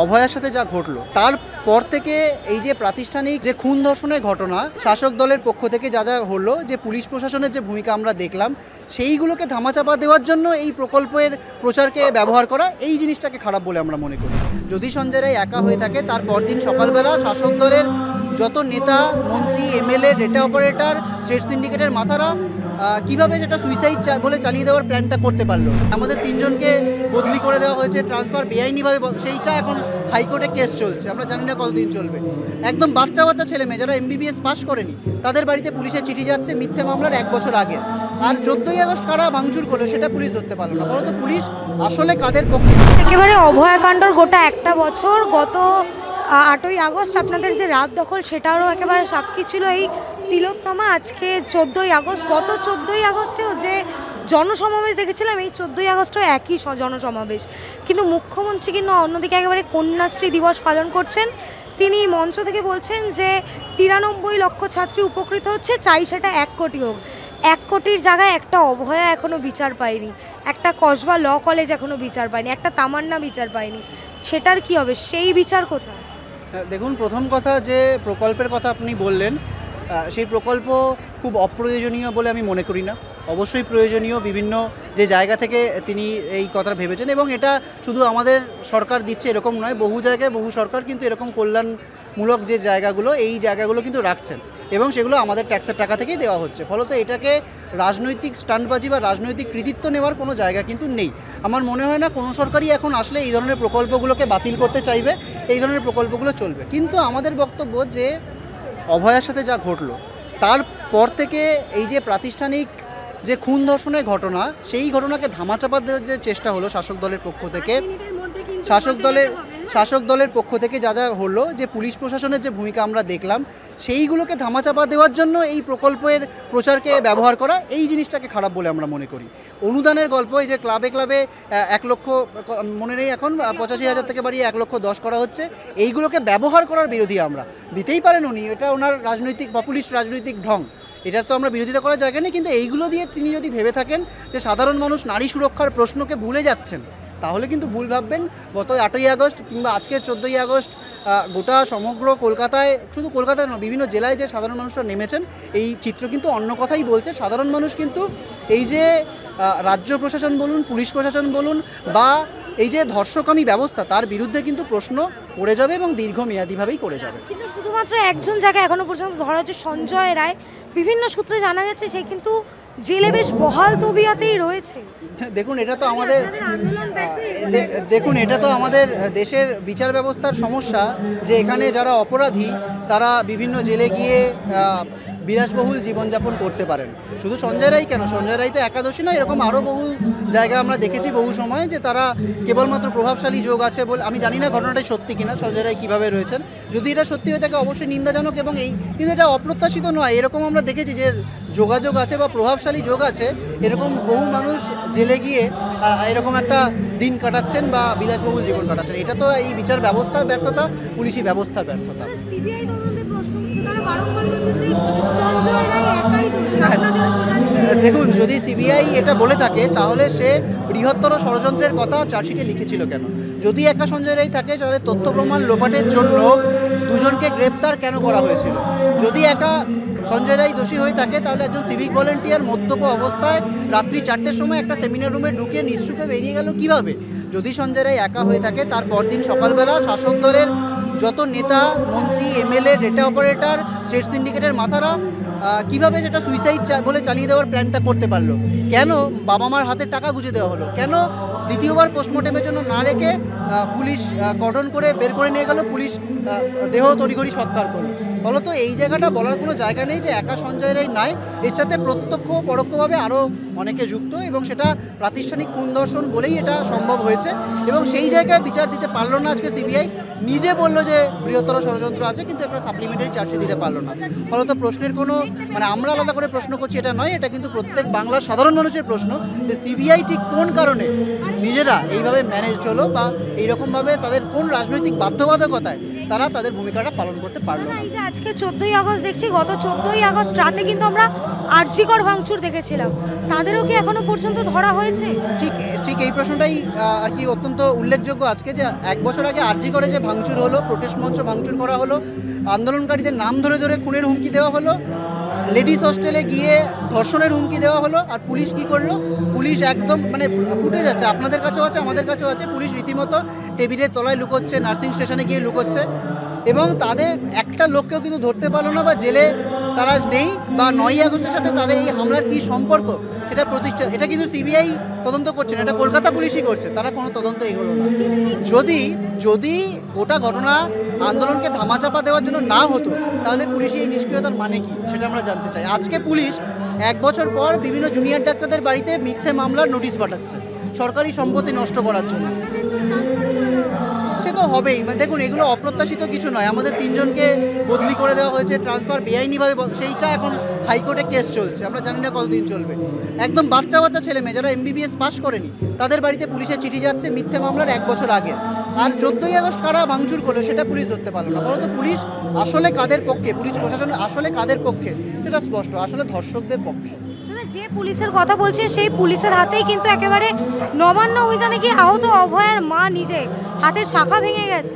অভয়ার সাথে যা ঘটলো তারপর থেকে এই যে প্রাতিষ্ঠানিক যে খুন ধর্ষণের ঘটনা, শাসক দলের পক্ষ থেকে যা যা হলো, যে পুলিশ প্রশাসনের যে ভূমিকা আমরা দেখলাম, সেইগুলোকে ধামাচাপা দেওয়ার জন্য এই প্রকল্পের প্রচারকে ব্যবহার করা, এই জিনিসটাকে খারাপ বলে আমরা মনে করি। যদি সঞ্জয় রায় একা হয়ে থাকে, তার পরদিন সকালবেলা শাসক দলের যত নেতা, মন্ত্রী, এমএলএ, ডেটা অপারেটর, ট্রেড সিন্ডিকেটের মাথারা কিভাবে সেটা সুইসাইড বলে চালিয়ে দেওয়ার প্ল্যানটা করতে পারলো। আমাদের 3 জনকে বদলি করে দেওয়া হয়েছে, ট্রান্সফার বেআইনিভাবে, সেইটা এখন হাইকোর্টে কেস চলছে, আমরা জানি না কতদিন চলবে। একদম বাচ্চা বাচ্চা ছেলে মেয়ে যারা এমবিবিএস পাস করেনি, তাদের বাড়িতে পুলিশের চিঠি যাচ্ছে মিথ্যে মামলার 1 বছর আগে। আর 14ই আগস্ট কারা ভাঙচুর করলো সেটা পুলিশ ধরতে পারলো না। বলতো পুলিশ আসলে কাদের পক্ষে? একেবারে অভয়াকাণ্ডর গোটা একটা বছর, গত 8ই আগস্ট আপনাদের যে রাত দখল, সেটারও একেবারে সাক্ষী ছিল এই তিলোত্তমা। আজকে 14ই আগস্ট, গত 14ই আগস্টেও যে জনসমাবেশ দেখেছিলাম, এই 14ই আগস্টও একই জনসমাবেশ। কিন্তু মুখ্যমন্ত্রী কিন্তু অন্যদিকে একেবারে কন্যাশ্রী দিবস পালন করছেন। তিনি মঞ্চ থেকে বলছেন যে 93 লক্ষ ছাত্রী উপকৃত হচ্ছে, চাই সেটা 1 কোটি হোক। 1 কোটির জায়গায় একটা অভয়া এখনও বিচার পায়নি, একটা কসবা ল কলেজ এখনও বিচার পায়নি, একটা তামান্না বিচার পায়নি। সেটার কি হবে? সেই বিচার কোথায়? দেখুন, প্রথম কথা যে প্রকল্পের কথা আপনি বললেন, সেই প্রকল্প খুব অপ্রয়োজনীয় বলে আমি মনে করি না। অবশ্যই প্রয়োজনীয়, বিভিন্ন যে জায়গা থেকে তিনি এই কথা ভেবেছেন, এবং এটা শুধু আমাদের সরকার দিচ্ছে এরকম নয়, বহু জায়গায় বহু সরকার কিন্তু এরকম কল্যাণমূলক যে জায়গাগুলো, এই জায়গাগুলো কিন্তু রাখছেন, এবং সেগুলো আমাদের ট্যাক্সের টাকা থেকেই দেওয়া হচ্ছে। ফলত এটাকে রাজনৈতিক স্টান্টবাজি বা রাজনৈতিক কৃতিত্ব নেওয়ার কোনো জায়গা কিন্তু নেই। আমার মনে হয় না কোনো সরকারই এখন আসলে এই ধরনের প্রকল্পগুলোকে বাতিল করতে চাইবে, এই ধরনের প্রকল্পগুলো চলবে। কিন্তু আমাদের বক্তব্য যে অভয়ার সাথে যা ঘটলো তারপর থেকে এই যে প্রাতিষ্ঠানিক যে খুন ধর্ষণের ঘটনা, সেই ঘটনাকে ধামাচাপা দেওয়ার যে চেষ্টা হলো শাসক দলের পক্ষ থেকে, শাসক দলের পক্ষ থেকে যা যা হলো, যে পুলিশ প্রশাসনের যে ভূমিকা আমরা দেখলাম, সেইগুলোকে ধামাচাপা দেওয়ার জন্য এই প্রকল্পের প্রচারকে ব্যবহার করা, এই জিনিসটাকে খারাপ বলে আমরা মনে করি। অনুদানের গল্প, এই যে ক্লাবে ক্লাবে 1 লক্ষ, মনে নেই এখন, 85,000 থেকে বাড়িয়ে 1,10,000 করা হচ্ছে, এইগুলোকে ব্যবহার করার বিরোধী আমরা। দিতেই পারেন উনি, এটা ওনার রাজনৈতিক পপুলিস্ট রাজনৈতিক ঢং, এটা তো আমরা বিরোধিতা করার জায়গা নেই। কিন্তু এইগুলো দিয়ে তিনি যদি ভেবে থাকেন যে সাধারণ মানুষ নারী সুরক্ষার প্রশ্নকে ভুলে যাচ্ছেন, তাহলে কিন্তু ভুল ভাববেন। গত 8ই আগস্ট কিংবা আজকে 14ই আগস্ট গোটা সমগ্র কলকাতায়, শুধু কলকাতায় নয়, বিভিন্ন জেলায় যে সাধারণ মানুষরা নেমেছেন, এই চিত্র কিন্তু অন্য কথাই বলছে। সাধারণ মানুষ কিন্তু এই যে রাজ্য প্রশাসন বলুন, পুলিশ প্রশাসন বলুন, বা এই যে ধর্ষকামী ব্যবস্থা, তার বিরুদ্ধে কিন্তু প্রশ্ন করে যাবে এবং দীর্ঘমেয়াদীভাবেই করে যাবে। কিন্তু শুধুমাত্র একজন জায়গায় এখনো পর্যন্ত ধরা হচ্ছে সঞ্জয় রায়, বিভিন্ন সূত্রে জানা যাচ্ছে সে কিন্তু জেলে বেশ বহাল তবিয়াতেই রয়েছে। দেখুন, এটা তো আমাদের দেশের বিচার ব্যবস্থার সমস্যা, যে এখানে যারা অপরাধী তারা বিভিন্ন জেলে গিয়ে বিলাসবহুল জীবনযাপন করতে পারেন। শুধু সঞ্জয় রায় কেন, সঞ্জয় রায় তো একাদশী নয়, এরকম আরও বহু জায়গা আমরা দেখেছি বহু সময়, যে তারা কেবলমাত্র প্রভাবশালী যোগ আছে বলে, আমি জানি না ঘটনাটাই সত্যি কিনা, সঞ্জয় রায় কীভাবে রয়েছেন। যদি এটা সত্যি হয়ে থাকে অবশ্যই নিন্দাজনক, এবং কিন্তু এটা অপ্রত্যাশিত নয়। এরকম আমরা দেখেছি যে যোগাযোগ আছে বা প্রভাবশালী যোগ আছে, এরকম বহু মানুষ জেলে গিয়ে এরকম একটা দিন কাটাচ্ছেন বা বিলাসবহুল জীবন কাটাচ্ছেন। এটা তো এই বিচার ব্যবস্থার ব্যর্থতা, পুলিশি ব্যবস্থার ব্যর্থতা। দেখুন, যদি সিবিআই এটা বলে থাকে তাহলে সে বৃহত্তর ষড়যন্ত্রের কথা চার্জশিটে লিখেছিল কেন? যদি একা সঞ্জয় রায় থাকে, তাহলে তথ্য প্রমাণ লোপাটের জন্য 2 জনকে গ্রেপ্তার কেন করা হয়েছিল? যদি একা সঞ্জয় রায় দোষী হয়ে থাকে, তাহলে একজন সিভিক ভলেন্টিয়ার মদ্যপ অবস্থায় রাত্রি 4টের সময় একটা সেমিনার রুমে ঢুকে নিশ্চুপে বেরিয়ে গেল কীভাবে? যদি সঞ্জয় রায় একা হয়ে থাকে, তার পরদিন সকালবেলা শাসক দলের যত নেতা, মন্ত্রী, এমএলএ, ডেটা অপারেটর, ট্রেড সিন্ডিকেটের মাথারা কিভাবে সেটা সুইসাইড বলে চালিয়ে দেওয়ার প্ল্যানটা করতে পারলো? কেন বাবা মার হাতে টাকা গুঁজে দেওয়া হলো? কেন দ্বিতীয়বার পোস্টমর্টেমের জন্য না রেখে পুলিশ কর্ডন করে বের করে নিয়ে গেল, পুলিশ দেহ তড়িঘড়ি সৎকার করলো? ফলত এই জায়গাটা বলার কোনো জায়গা নেই যে একা সঞ্জয় রায় নাই, এর সাথে প্রত্যক্ষ পরোক্ষভাবে আরও অনেকে যুক্ত, এবং সেটা প্রাতিষ্ঠানিক খুন ধর্ষণ বলেই এটা সম্ভব হয়েছে। এবং সেই জায়গায় বিচার দিতে পারলো না আজকে সিবিআই। নিজে বললো যে বৃহত্তর ষড়যন্ত্র আছে, কিন্তু একটা সাপ্লিমেন্টারি চার্জশিট দিতে পারলো না। ফলত প্রশ্নের কোনো, মানে আমরা আলাদা করে প্রশ্ন করছি এটা নয়, এটা কিন্তু প্রত্যেক বাংলার সাধারণ মানুষের প্রশ্ন, যে সিবিআই ঠিক কোন কারণে নিজেরা এইভাবে ম্যানেজড হলো, বা এইরকমভাবে তাদের কোন রাজনৈতিক বাধ্যবাধকতায় তারা তাদের ভূমিকাটা পালন করতে পারলো না। আজকে 14ই আগস্ট দেখছি, গত 14ই আগস্ট রাতে কিন্তু আমরা আরজিকর ভাঙচুর দেখেছিলাম, তাদেরও কি এখনো পর্যন্ত ধরা হয়েছে? ঠিক ঠিক এই প্রশ্নটাই আর কি অত্যন্ত উল্লেখযোগ্য আজকে, যে 1 বছর আগে আরজি করে যে ভাঙচুর হলো, প্রোটেস্ট মঞ্চ ভাঙচুর করা হলো, আন্দোলনকারীদের নাম ধরে ধরে খুনের হুমকি দেওয়া হলো, লেডিস হোস্টেলে গিয়ে ধর্ষণের হুমকি দেওয়া হলো, আর পুলিশ কি করলো? পুলিশ একদম মানে ফুটে যাচ্ছে, আপনাদের কাছেও আছে আমাদের কাছেও আছে, পুলিশ রীতিমতো টেবিলের তলায় লুকোচ্ছে, নার্সিং স্টেশনে গিয়ে লুকোচ্ছে, এবং তাদের একটা লোককেও কিন্তু ধরতে পারলো না, বা জেলে তারা নেই, বা 9ই আগস্টের সাথে তাদের এই হামলার কী সম্পর্ক সেটা প্রতিষ্ঠা, এটা কিন্তু সিবিআই তদন্ত করছে না, এটা কলকাতা পুলিশই করছে, তারা কোনো তদন্ত এগোলো না। যদি যদি গোটা ঘটনা আন্দোলনকে ধামাচাপা দেওয়ার জন্য না হতো, তাহলে পুলিশি এই নিষ্ক্রিয়তার মানে কি সেটা আমরা জানতে চাই। আজকে পুলিশ 1 বছর পর বিভিন্ন জুনিয়র ডাক্তারদের বাড়িতে মিথ্যে মামলার নোটিশ পাঠাচ্ছে সরকারি সম্পত্তি নষ্ট করার জন্য। সে তো হবেই, মানে দেখুন এগুলো অপ্রত্যাশিত কিছু নয়, আমাদের 3 জনকে বদলি করে দেওয়া হয়েছে, ট্রান্সফার বেআইনিভাবে, সেইটা এখন হাইকোর্টে কেস চলছে, আমরা জানি না কতদিন চলবে। একদম বাচ্চা বাচ্চা ছেলে মেয়ে যারা MBBS পাস করেনি, তাদের বাড়িতে পুলিশের চিঠি যাচ্ছে মিথ্যে মামলার 1 বছর আগে। আর 14ই আগস্ট কারা ভাঙচুর করলো সেটা পুলিশ ধরতে পারলো না, বলতো পুলিশ আসলে কাদের পক্ষে, পুলিশ প্রশাসন আসলে কাদের পক্ষে সেটা স্পষ্ট, আসলে ধর্ষকদের পক্ষে। যে পুলিশের কথা বলছে সেই পুলিশের হাতেই কিন্তু একেবারে নবান্ন অভিযানে গিয়ে আহত অভয়ার মা নিজে হাতের শাখা ভেঙে গেছে।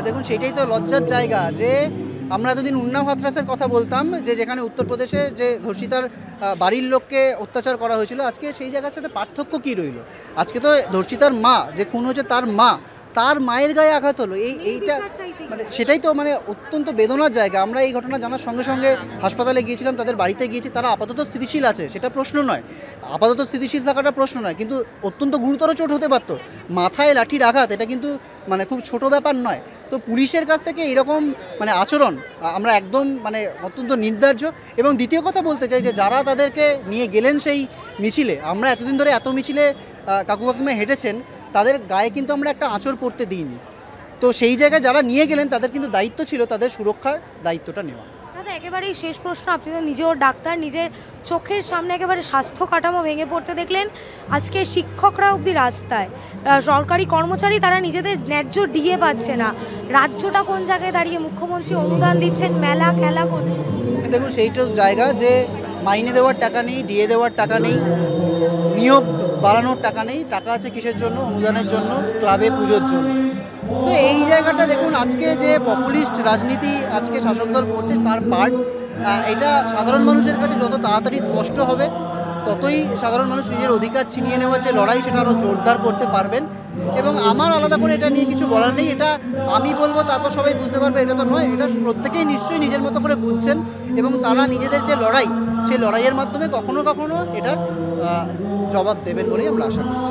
দেখুন সেটাই তো লজ্জার জায়গা, যে আমরা এতদিন উন্নাও হাথরাসের কথা বলতাম, যে যেখানে উত্তরপ্রদেশে যে ধর্ষিতার বাড়ির লোককে অত্যাচার করা হয়েছিল, আজকে সেই জায়গার সাথে পার্থক্য কী রইল? আজকে তো ধর্ষিতার মা, যে খুন হচ্ছে তার মা, তার মায়ের গায়ে আঘাত হলো, এইটা মানে সেটাই তো মানে অত্যন্ত বেদনার জায়গা। আমরা এই ঘটনা জানার সঙ্গে সঙ্গে হাসপাতালে গিয়েছিলাম, তাদের বাড়িতে গিয়েছি, তারা আপাতত স্থিতিশীল আছে, সেটা প্রশ্ন নয়, আপাতত স্থিতিশীল থাকাটা প্রশ্ন নয়, কিন্তু অত্যন্ত গুরুতর চোট হতে পারতো, মাথায় লাঠির আঘাত, এটা কিন্তু মানে খুব ছোট ব্যাপার নয়। তো পুলিশের কাছ থেকে এরকম মানে আচরণ আমরা একদম মানে অত্যন্ত নির্দার্য। এবং দ্বিতীয় কথা বলতে চাই, যে যারা তাদেরকে নিয়ে গেলেন সেই মিছিলে, আমরা এতদিন ধরে এত মিছিলে কাকু কাকিমা হেঁটেছেন, তাদের গায়ে কিন্তু আমরা একটা আঁচড় পড়তে দিইনি। তো সেই জায়গায় যারা নিয়ে গেলেন তাদের কিন্তু দায়িত্ব ছিল তাদের সুরক্ষার দায়িত্বটা নেওয়া। দাদা একেবারেই শেষ প্রশ্ন, আপনি তো নিজেও ডাক্তার, নিজের চোখের সামনে একেবারে স্বাস্থ্য কাঠামো ভেঙে পড়তে দেখলেন, আজকে শিক্ষকরা অবধি রাস্তায়, সরকারি কর্মচারী তারা নিজেদের ন্যায্য ডিএ পাচ্ছে না, রাজ্যটা কোন জায়গায় দাঁড়িয়ে, মুখ্যমন্ত্রী অনুদান দিচ্ছেন, মেলা খেলা করছে। দেখুন সেইটা জায়গা, যে মাইনে দেওয়ার টাকা নেই, ডিএ দেওয়ার টাকা নেই, নিয়োগ বাড়ানোর টাকা নেই, টাকা আছে কিসের জন্য? অনুদানের জন্য, ক্লাবে পুজোর জন্য। তো এই জায়গাটা দেখুন, আজকে যে পপুলিস্ট রাজনীতি আজকে শাসক দল করছে তার পার্ট, এটা সাধারণ মানুষের কাছে যত তাড়াতাড়ি স্পষ্ট হবে, ততই সাধারণ মানুষ নিজের অধিকার ছিনিয়ে নেওয়ার যে লড়াই সেটা আরও জোরদার করতে পারবেন। এবং আমার আলাদা করে এটা নিয়ে কিছু বলার নেই, এটা আমি বলবো তারপর সবাই বুঝতে পারবে, এটা তো নয়, এটা প্রত্যেকেই নিশ্চয়ই নিজের মতো করে বুঝছেন, এবং তারা নিজেদের যে লড়াই, সেই লড়াইয়ের মাধ্যমে কখনো কখনো এটার জবাব দেবেন বলেই আমরা আশা করছি।